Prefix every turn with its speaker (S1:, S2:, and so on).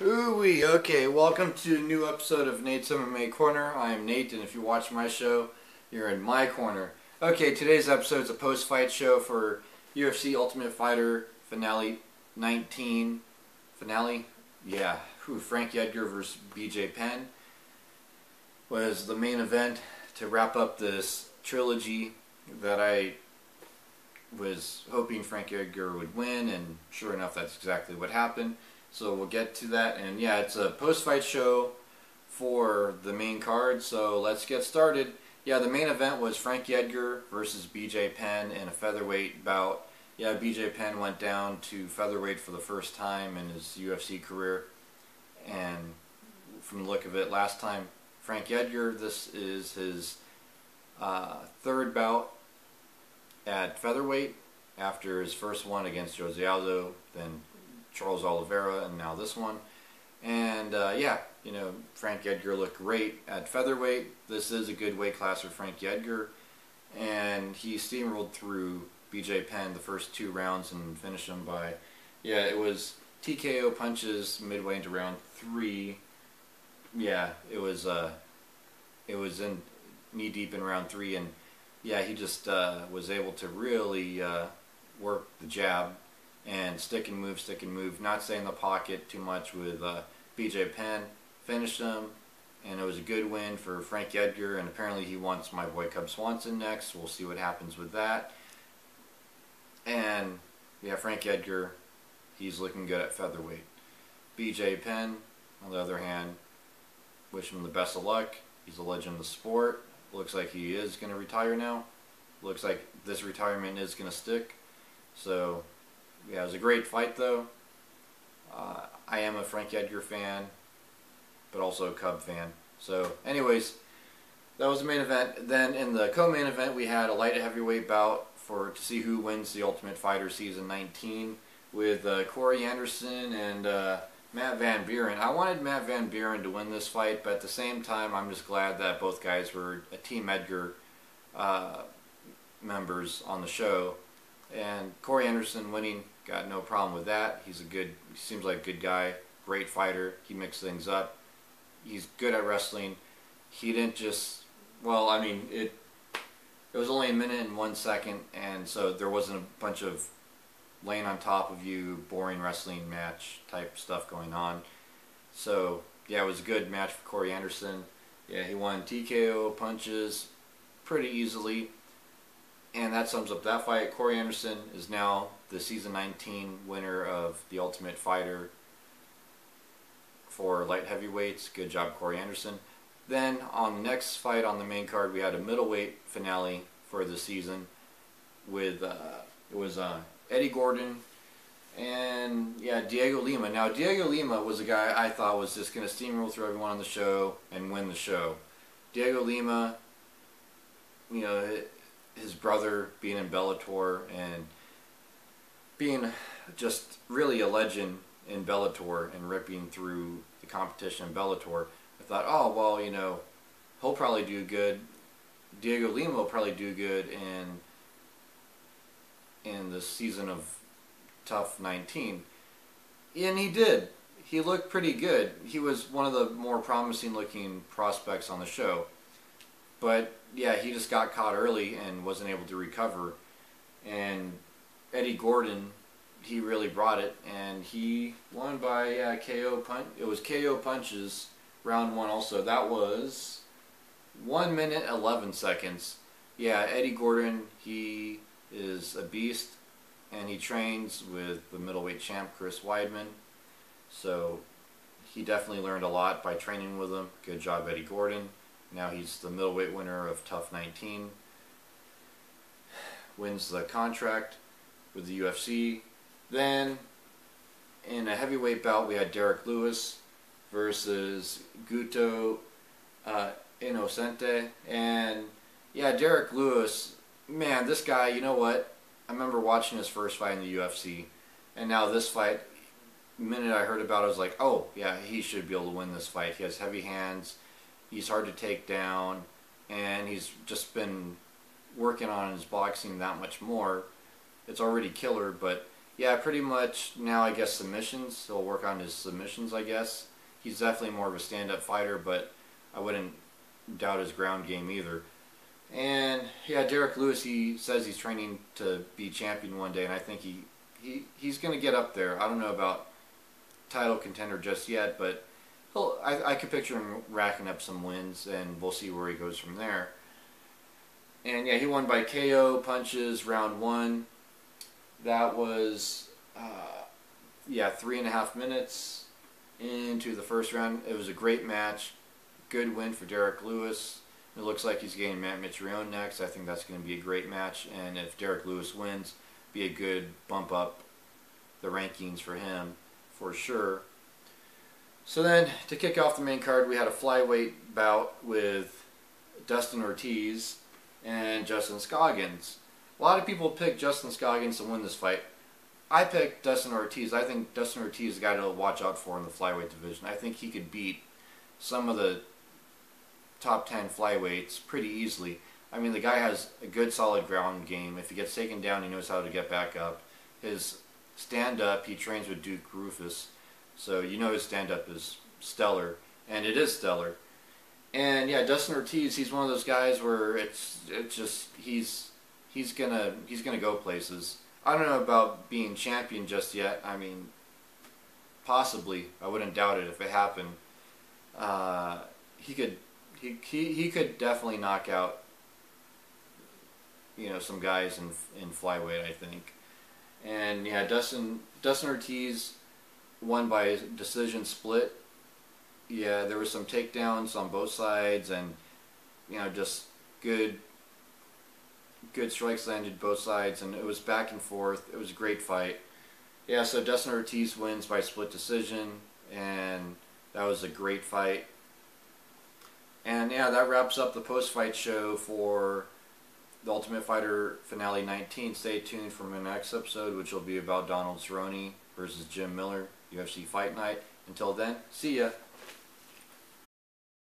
S1: Ooh-wee, okay, welcome to a new episode of Nate's MMA Corner. I am Nate, and if you watch my show, you're in my corner. Okay, today's episode is a post-fight show for UFC Ultimate Fighter Finale 19. Finale? Yeah, Frankie Edgar versus BJ Penn was the main event to wrap up this trilogy that I was hoping Frankie Edgar would win, and sure enough, that's exactly what happened. So we'll get to that, and yeah, it's a post-fight show for the main card, so let's get started. Yeah, the main event was Frankie Edgar versus BJ Penn in a featherweight bout. Yeah, BJ Penn went down to featherweight for the first time in his UFC career, and from the look of it, last time Frankie Edgar, this is his third bout at featherweight after his first one against Jose Aldo, then Charles Oliveira, and now this one. And yeah, you know, Frankie Edgar looked great at featherweight. This is a good weight class for Frankie Edgar, and he steamrolled through BJ Penn the first two rounds and finished him by, yeah, it was TKO punches midway into round 3. Yeah, it was in knee deep in round 3, and yeah, he just was able to really work the jab and stick and move, not stay in the pocket too much with BJ Penn. Finished him, and it was a good win for Frankie Edgar, and apparently he wants my boy Cub Swanson next. We'll see what happens with that. And yeah, Frankie Edgar, he's looking good at featherweight. BJ Penn, on the other hand, wish him the best of luck. He's a legend of the sport. Looks like he is going to retire now. Looks like this retirement is going to stick. So yeah, it was a great fight though. I am a Frankie Edgar fan, but also a Cub fan. So anyways, that was the main event. Then in the co-main event, we had a light heavyweight bout to see who wins the Ultimate Fighter Season 19 with Corey Anderson and Matt Van Buren. I wanted Matt Van Buren to win this fight, but at the same time, I'm just glad that both guys were Team Edgar members on the show. And Corey Anderson winning, got no problem with that. He seems like a good guy, great fighter. He mixed things up. He's good at wrestling. He didn't just, well, I mean, it was only a minute and 1 second, and so there wasn't a bunch of laying on top of you, boring wrestling match type stuff going on. So yeah, it was a good match for Corey Anderson. Yeah, he won TKO punches pretty easily. And that sums up that fight. Corey Anderson is now the Season 19 winner of the Ultimate Fighter for light heavyweights. Good job, Corey Anderson. Then on the next fight on the main card, we had a middleweight finale for the season with it was Eddie Gordon and yeah, Diego Lima. Now Diego Lima was a guy I thought was just going to steamroll through everyone on the show and win the show. Diego Lima, you know, his brother being in Bellator and being just really a legend in Bellator and ripping through the competition in Bellator, I thought, oh, well, you know, he'll probably do good. Diego Lima will probably do good in the season of Tough 19. And he did. He looked pretty good. He was one of the more promising looking prospects on the show. But yeah, he just got caught early and wasn't able to recover. And Eddie Gordon, he really brought it, and he won by KO punch. It was KO punches, round 1 also. That was 1 minute 11 seconds. Yeah, Eddie Gordon, he is a beast, and he trains with the middleweight champ Chris Weidman. So he definitely learned a lot by training with him. Good job, Eddie Gordon. Now he's the middleweight winner of Tough 19. Wins the contract with the UFC. Then in a heavyweight bout, we had Derek Lewis versus Guto Innocente. And yeah, Derek Lewis, man, this guy, you know what? I remember watching his first fight in the UFC. And now this fight, the minute I heard about it, I was like, oh, yeah, he should be able to win this fight. He has heavy hands. He's hard to take down, and he's just been working on his boxing that much more. It's already killer, but Yeah, pretty much now I guess submissions. He'll work on his submissions, I guess. He's definitely more of a stand-up fighter, but I wouldn't doubt his ground game either. And yeah, Derek Lewis, he says he's training to be champion one day, and I think he's going to get up there. I don't know about title contender just yet, but I could picture him racking up some wins, and we'll see where he goes from there. And yeah, he won by KO punches round 1. That was, yeah, 3.5 minutes into the first round. It was a great match. Good win for Derek Lewis. It looks like he's getting Matt Mitrione next. I think that's going to be a great match. And if Derek Lewis wins, be a good bump up the rankings for him, for sure. So then, to kick off the main card, we had a flyweight bout with Dustin Ortiz and Justin Scoggins. A lot of people picked Justin Scoggins to win this fight. I picked Dustin Ortiz. I think Dustin Ortiz is a guy to watch out for in the flyweight division. I think he could beat some of the top 10 flyweights pretty easily. I mean, the guy has a good solid ground game. If he gets taken down, he knows how to get back up. His stand-up, he trains with Duke Rufus, so you know his stand-up is stellar, and it is stellar. And yeah, Dustin Ortiz, he's one of those guys where it's just he's gonna go places. I don't know about being champion just yet. I mean, possibly. I wouldn't doubt it if it happened. He could definitely knock out, you know, some guys in flyweight, I think. And yeah, Dustin Ortiz won by decision split. Yeah, there were some takedowns on both sides, and you know, just good strikes landed both sides, and it was back and forth. It was a great fight. Yeah, so Dustin Ortiz wins by split decision, and that was a great fight. And yeah, that wraps up the post-fight show for the Ultimate Fighter Finale 19. Stay tuned for my next episode, which will be about Donald Cerrone versus Jim Miller, UFC Fight Night. Until then, see ya.